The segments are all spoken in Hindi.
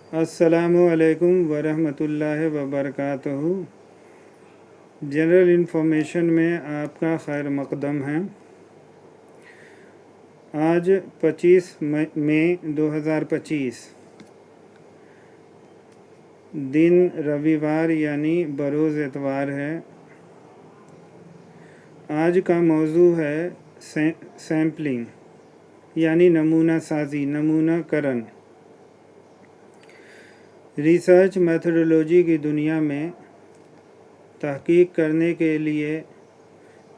अस्सलामुअलैकुम वरहमतुल्लाहि वबरकातुहू। जनरल इन्फॉर्मेशन में आपका खैर मक़दम है। आज 25 मई 2025 दिन रविवार यानी बरोज़ एतवार है। आज का मौजू है सैम्पलिंग यानी नमूना साजी, नमूनाकरण। रिसर्च मेथडोलॉजी की दुनिया में तहकीक करने के लिए,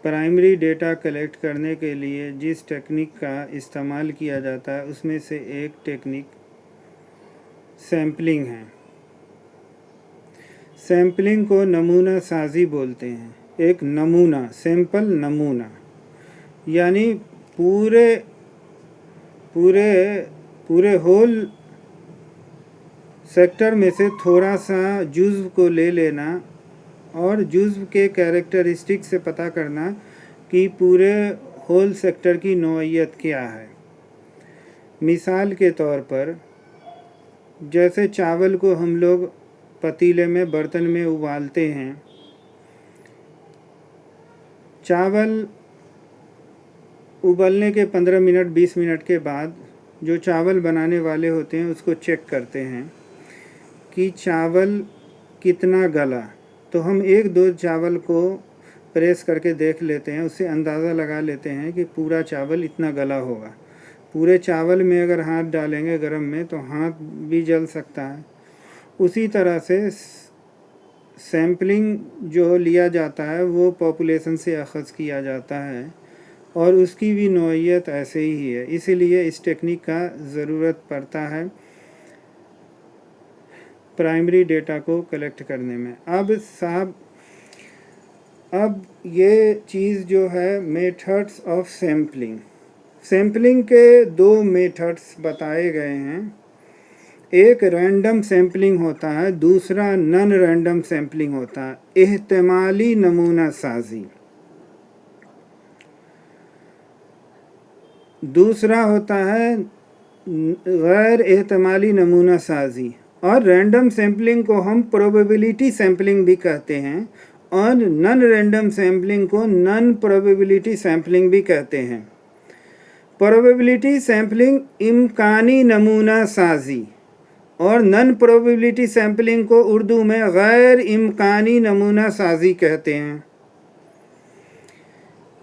प्राइमरी डेटा कलेक्ट करने के लिए जिस टेक्निक का इस्तेमाल किया जाता है उसमें से एक टेक्निक सैम्पलिंग है। सैम्पलिंग को नमूना साजी बोलते हैं। एक नमूना, सैंपल नमूना यानी पूरे पूरे पूरे होल सेक्टर में से थोड़ा सा जुज़्व को ले लेना और जुज़्व के कैरेक्टरिस्टिक से पता करना कि पूरे होल सेक्टर की नौइयत क्या है। मिसाल के तौर पर जैसे चावल को हम लोग पतीले में, बर्तन में उबालते हैं। चावल उबलने के 15 मिनट 20 मिनट के बाद जो चावल बनाने वाले होते हैं उसको चेक करते हैं कि चावल कितना गला। तो हम एक दो चावल को प्रेस करके देख लेते हैं, उससे अंदाज़ा लगा लेते हैं कि पूरा चावल इतना गला होगा। पूरे चावल में अगर हाथ डालेंगे गरम में तो हाथ भी जल सकता है। उसी तरह से सैम्पलिंग जो लिया जाता है वो पॉपुलेशन से अख़ज़ किया जाता है और उसकी भी नौइयत ऐसे ही है। इसीलिए इस टेक्निक का ज़रूरत पड़ता है प्राइमरी डेटा को कलेक्ट करने में। अब ये चीज़ जो है मेथड्स ऑफ सैम्पलिंग, सैम्पलिंग के दो मेथड्स बताए गए हैं। एक रैंडम सैम्पलिंग होता है, दूसरा नॉन रैंडम सैम्पलिंग होता है। एहतिमाली नमूना साजी दूसरा होता है गैर एहतिमाली नमूना साजी। और रैंडम सैम्पलिंग को हम प्रोबेबिलिटी सैम्पलिंग भी कहते हैं और नॉन रैंडम सैम्पलिंग को नॉन प्रोबेबिलिटी सैम्पलिंग भी कहते हैं। प्रोबेबिलिटी सैम्पलिंग इम्कानी नमूना साजी और नॉन प्रोबेबिलिटी सैम्पलिंग को उर्दू में गैर इम्कानी नमूना साजी कहते हैं।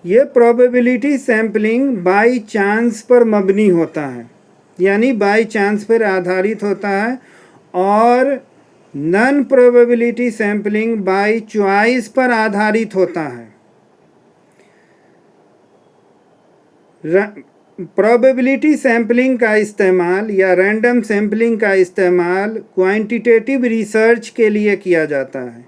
ये प्रोबेबिलिटी सैम्पलिंग बाई चांस पर मबनी होता है, यानी बाई चांस पर आधारित होता है, और non probability sampling by choice पर आधारित होता है। प्रोबेबिलिटी सैम्पलिंग का इस्तेमाल या रैंडम सैम्पलिंग का इस्तेमाल क्वांटिटेटिव रिसर्च के लिए किया जाता है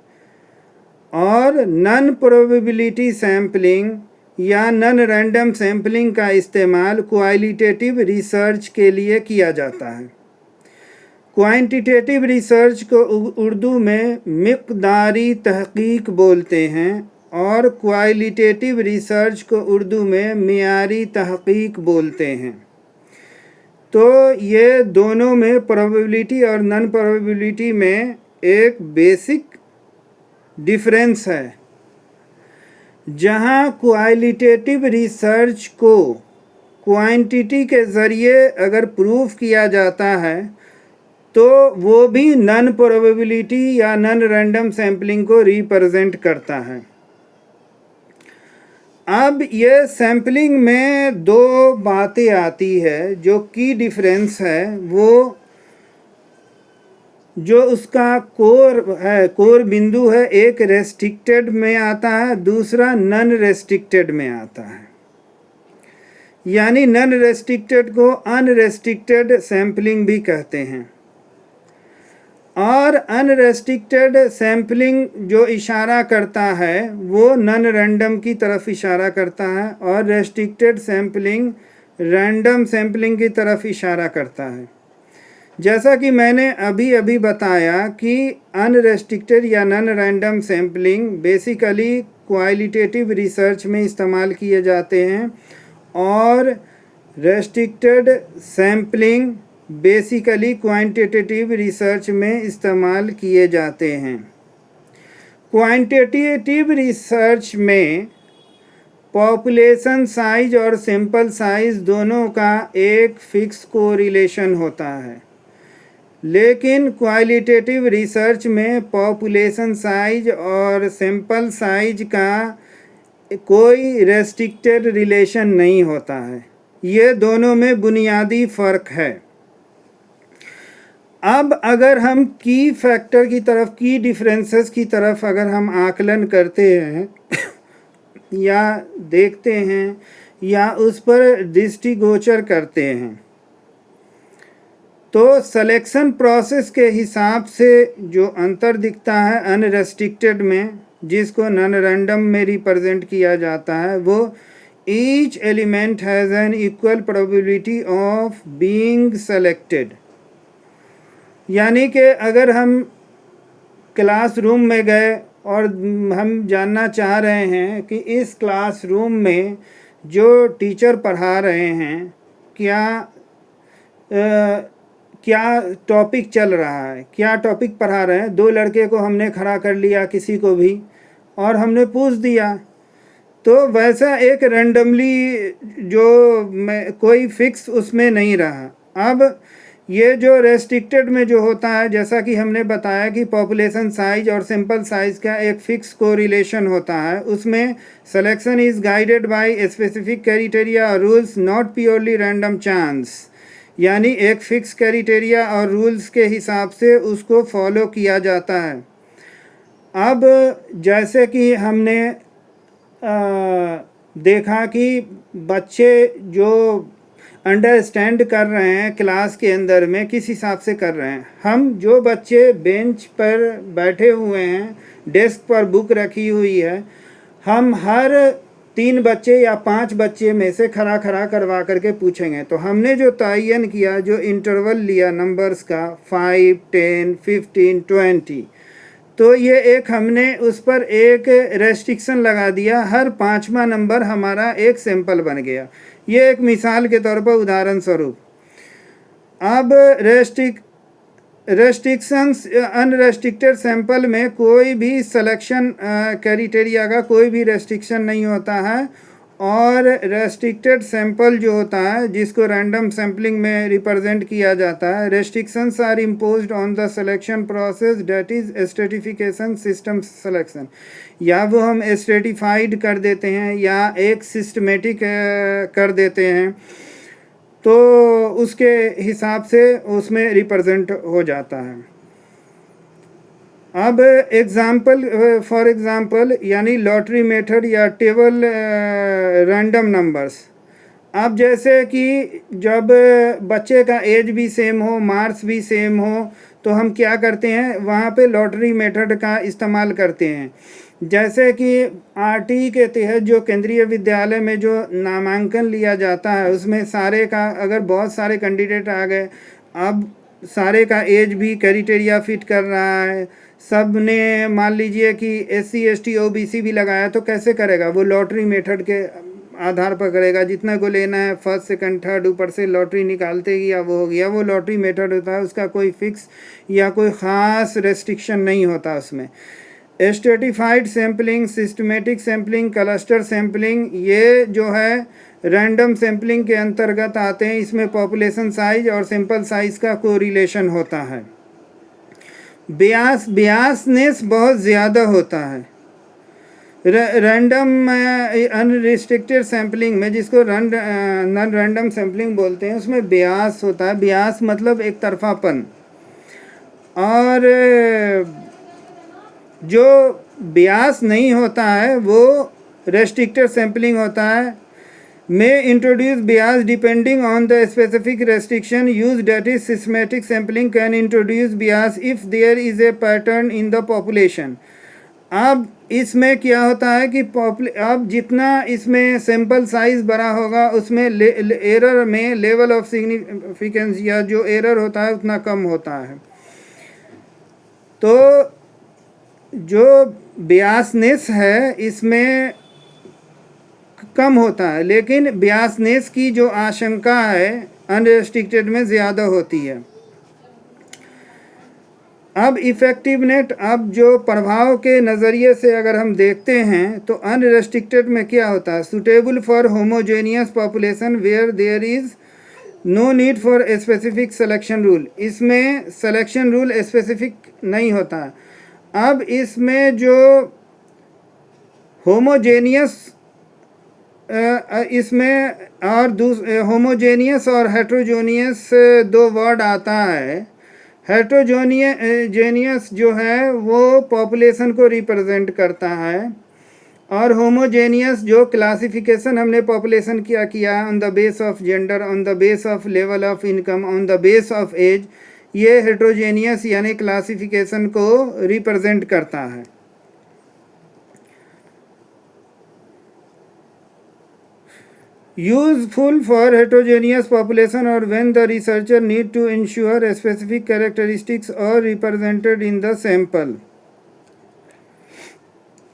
और नॉन प्रोबेबिलिटी सैम्पलिंग या नॉन रैंडम सैम्पलिंग का इस्तेमाल क्वालिटेटिव रिसर्च के लिए किया जाता है। क्वांटिटेटिव रिसर्च को उर्दू में मिक़दारी तहक़ीक़ बोलते हैं और क्वालिटेटिव रिसर्च को उर्दू में मियारी तहक़ीक़ बोलते हैं। तो ये दोनों में प्रोबेबिलिटी और नॉन प्रोबेबिलिटी में एक बेसिक डिफरेंस है। जहाँ क्वालिटेटिव रिसर्च को क्वांटिटी के ज़रिए अगर प्रूफ किया जाता है तो वो भी नॉन प्रोबेबिलिटी या नॉन रैंडम सैम्पलिंग को रिप्रेजेंट करता है। अब ये सैम्पलिंग में दो बातें आती है। जो की डिफरेंस है वो जो उसका कोर है, कोर बिंदु है, एक रेस्ट्रिक्टेड में आता है, दूसरा नॉन रेस्ट्रिक्टेड में आता है। यानी नॉन रेस्ट्रिक्टेड को अनरेस्ट्रिक्टेड सैम्पलिंग भी कहते हैं और अनरेस्ट्रिक्टेड सैम्पलिंग जो इशारा करता है वो नॉन रैंडम की तरफ इशारा करता है और रेस्ट्रिक्टेड सैम्पलिंग रैंडम सैम्पलिंग की तरफ इशारा करता है। जैसा कि मैंने अभी बताया कि अनरेस्ट्रिक्टेड या non random sampling basically qualitative research में इस्तेमाल किए जाते हैं और restricted sampling basically quantitative research में इस्तेमाल किए जाते हैं। क्वांटिटेटिव रिसर्च में पॉपुलेशन साइज और सैंपल साइज दोनों का एक फिक्स कोरिलेशन होता है, लेकिन क्वालिटेटिव रिसर्च में पॉपुलेशन साइज और सैंपल साइज का कोई रेस्ट्रिक्टेड रिलेशन नहीं होता है। ये दोनों में बुनियादी फ़र्क है। अब अगर हम की फैक्टर की तरफ, की डिफरेंसेस की तरफ अगर हम आकलन करते हैं या देखते हैं या उस पर दृष्टिगोचर करते हैं, तो सिलेक्शन प्रोसेस के हिसाब से जो अंतर दिखता है अनरेस्ट्रिक्टेड में, जिसको नॉन रैंडम में रिप्रेजेंट किया जाता है, वो each element has an equal probability of being selected. यानी कि अगर हम क्लासरूम में गए और हम जानना चाह रहे हैं कि इस क्लासरूम में जो टीचर पढ़ा रहे हैं क्या टॉपिक चल रहा है, क्या टॉपिक पढ़ा रहे हैं। दो लड़के को हमने खड़ा कर लिया, किसी को भी, और हमने पूछ दिया, तो वैसा एक रैंडमली जो कोई फिक्स उसमें नहीं रहा। अब ये जो रेस्ट्रिक्टेड में जो होता है, जैसा कि हमने बताया कि पॉपुलेशन साइज और सैंपल साइज का एक फिक्स कोरिलेशन होता है, उसमें selection is guided by specific criteria और rules, not purely random chance. यानी एक फिक्स क्राइटेरिया और रूल्स के हिसाब से उसको फॉलो किया जाता है। अब जैसे कि हमने देखा कि बच्चे जो अंडरस्टैंड कर रहे हैं क्लास के अंदर में किस हिसाब से कर रहे हैं। हम जो बच्चे बेंच पर बैठे हुए हैं, डेस्क पर बुक रखी हुई है, हम हर 3 बच्चे या 5 बच्चे में से खड़ा करवा करके पूछेंगे। तो हमने जो तयन किया, जो इंटरवल लिया नंबर्स का 5, 10, 15, 20, तो ये एक हमने उस पर एक रेस्ट्रिक्शन लगा दिया। हर 5वां नंबर हमारा एक सैंपल बन गया। ये एक मिसाल के तौर पर उदाहरण स्वरूप। अब रेस्ट्रिक्शंस अनरेस्ट्रिक्टेड सैंपल में कोई भी सिलेक्शन क्राइटेरिया का कोई भी रेस्ट्रिक्शन नहीं होता है, और रेस्ट्रिक्टेड सैंपल जो होता है, जिसको रैंडम सैम्पलिंग में रिप्रेजेंट किया जाता है, restrictions are imposed on the selection process, that is stratification system selection. या वो हम स्ट्रेटिफाइड कर देते हैं या एक सिस्टमेटिक कर देते हैं, तो उसके हिसाब से उसमें रिप्रेजेंट हो जाता है। अब फॉर एग्ज़ाम्पल यानी लॉटरी मेथड या टेबल रैंडम नंबर्स। अब जैसे कि जब बच्चे का एज भी सेम हो, मार्क्स भी सेम हो, तो हम क्या करते हैं, वहाँ पे लॉटरी मेथड का इस्तेमाल करते हैं। जैसे कि आरटी के तहत जो केंद्रीय विद्यालय में जो नामांकन लिया जाता है, उसमें सारे का अगर बहुत सारे कैंडिडेट आ गए, अब सारे का एज भी क्राइटेरिया फिट कर रहा है, सब ने मान लीजिए कि SC ST OBC भी लगाया, तो कैसे करेगा वो? लॉटरी मेथड के आधार पर करेगा। जितना को लेना है, फर्स्ट सेकंड थर्ड, ऊपर से लॉटरी निकालते गया, वो हो गया। वो लॉटरी मेथड होता है, उसका कोई फिक्स या कोई ख़ास रेस्ट्रिक्शन नहीं होता उसमें। Stratified sampling, systematic sampling, cluster sampling, ये जो है रैंडम सैम्पलिंग के अंतर्गत आते हैं। इसमें पॉपुलेशन साइज और सैंपल साइज का कोरिलेशन होता है। बियासनेस बहुत ज़्यादा होता है रैंडम अनरिस्ट्रिक्टेड सैम्पलिंग में, जिसको नॉन रैंडम सैम्पलिंग बोलते हैं। उसमें बियास होता है। बियास मतलब एक तरफापन। और जो बियास नहीं होता है वो रेस्ट्रिक्टेड सैम्पलिंग होता है। may introduce bias depending on the specific restriction used, that is systematic sampling can introduce bias if there is a pattern in the population। अब इसमें क्या होता है कि अब जितना इसमें सैंपल साइज बड़ा होगा, उसमें एरर में लेवल ऑफ सिग्निफिकेंस या जो एरर होता है उतना कम होता है। तो जो बियासनेस है इसमें कम होता है। लेकिन बियासनेस की जो आशंका है, अनरेस्ट्रिक्टेड में ज़्यादा होती है। अब इफ़ेक्टिवनेस, अब जो प्रभाव के नज़रिए से अगर हम देखते हैं तो अनरेस्ट्रिक्टेड में क्या होता है, suitable for homogeneous population where there is no need for specific selection rule. इसमें सिलेक्शन रूल स्पेसिफिक नहीं होता। अब इसमें जो होमोजेनियस, इसमें और होमोजेनियस और हेट्रोजेनियस दो वर्ड आता है। हेट्रोजेनियस जो है वो पॉपुलेशन को रिप्रेजेंट करता है, और होमोजेनियस जो क्लासिफिकेशन हमने पॉपुलेशन किया on the base of gender, on the base of level of income, on the base of age, ये हेट्रोजेनियस यानी क्लासिफिकेशन को रिप्रेजेंट करता है। Useful for heterogeneous population or when the researcher need to ensure specific characteristics are represented in the sample।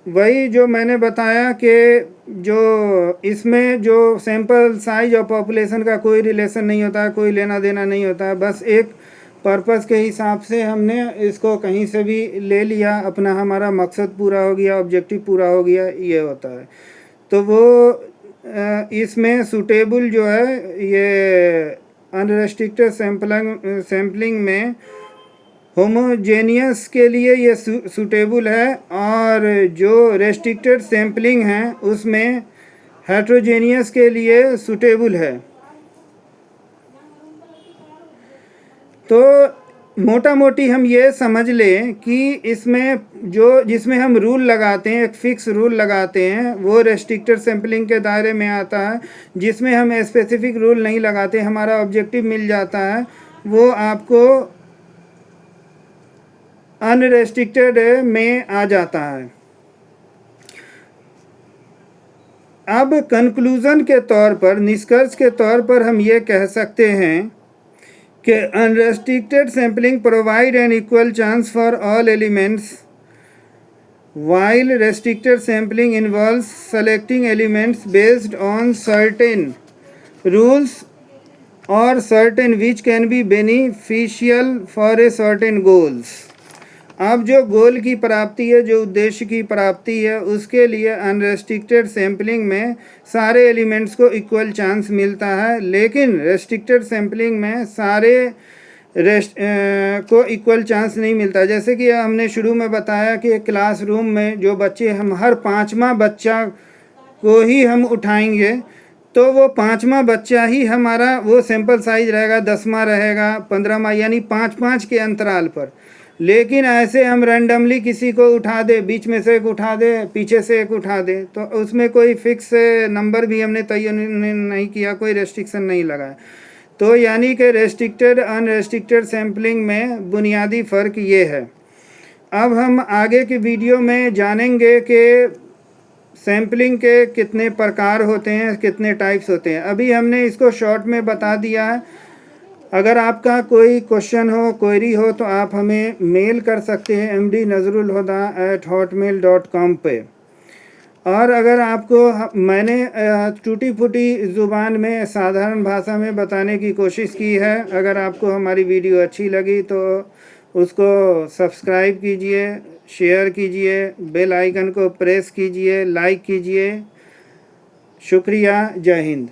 वही जो मैंने बताया कि जो इसमें जो सैंपल साइज और पॉपुलेशन का कोई रिलेशन नहीं होता है, कोई लेना देना नहीं होता है, बस एक पर्पस के हिसाब से हमने इसको कहीं से भी ले लिया, अपना हमारा मकसद पूरा हो गया, ऑब्जेक्टिव पूरा हो गया, ये होता है। तो वो इसमें सूटेबल जो है, ये अनरेस्ट्रिक्टेड सैम्पलिंग में होमोजेनियस के लिए ये सूटेबल है, और जो रेस्ट्रिक्टेड सैम्पलिंग है उसमें हेट्रोजेनियस के लिए सूटेबल है। तो मोटा मोटी हम ये समझ लें कि इसमें जिसमें हम रूल लगाते हैं, एक फ़िक्स रूल लगाते हैं, वो रेस्ट्रिक्टेड सैम्पलिंग के दायरे में आता है। जिसमें हम स्पेसिफिक रूल नहीं लगाते, हमारा ऑब्जेक्टिव मिल जाता है, वो आपको अनरेस्ट्रिक्टेड में आ जाता है। अब कंक्लूज़न के तौर पर, निष्कर्ष के तौर पर हम ये कह सकते हैं कि unrestricted sampling provide an equal chance for all elements, while restricted sampling involves selecting elements based on certain rules or certain which can be beneficial for a certain goals। अब जो गोल की प्राप्ति है, जो उद्देश्य की प्राप्ति है, उसके लिए अनरेस्ट्रिक्टेड सैम्पलिंग में सारे एलिमेंट्स को इक्वल चांस मिलता है, लेकिन रेस्ट्रिक्टेड सैम्पलिंग में सारे को इक्वल चांस नहीं मिलता। जैसे कि हमने शुरू में बताया कि क्लासरूम में जो बच्चे, हम हर 5वां बच्चा को ही हम उठाएंगे, तो वो 5वां बच्चा ही हमारा वो सैंपल साइज रहेगा, 10वां रहेगा, 15वां, यानी 5-5 के अंतराल पर। लेकिन ऐसे हम रैंडमली किसी को उठा दे, बीच में से एक उठा दे, पीछे से एक उठा दे, तो उसमें कोई फिक्स नंबर भी हमने तय नहीं किया, कोई रेस्ट्रिक्शन नहीं लगाया। तो यानी कि रेस्ट्रिक्टेड अनरेस्ट्रिक्टेड सैम्पलिंग में बुनियादी फ़र्क ये है। अब हम आगे की वीडियो में जानेंगे कि सैम्पलिंग के कितने प्रकार होते हैं, कितने टाइप्स होते हैं। अभी हमने इसको शॉर्ट में बता दिया है। अगर आपका कोई क्वेश्चन हो, क्वेरी हो, तो आप हमें मेल कर सकते हैं mdnazrulhuda@hotmail.com पे। और अगर आपको मैंने टूटी फूटी ज़ुबान में साधारण भाषा में बताने की कोशिश की है, अगर आपको हमारी वीडियो अच्छी लगी तो उसको सब्सक्राइब कीजिए, शेयर कीजिए, बेल आइकन को प्रेस कीजिए, लाइक कीजिए। शुक्रिया। जय हिंद।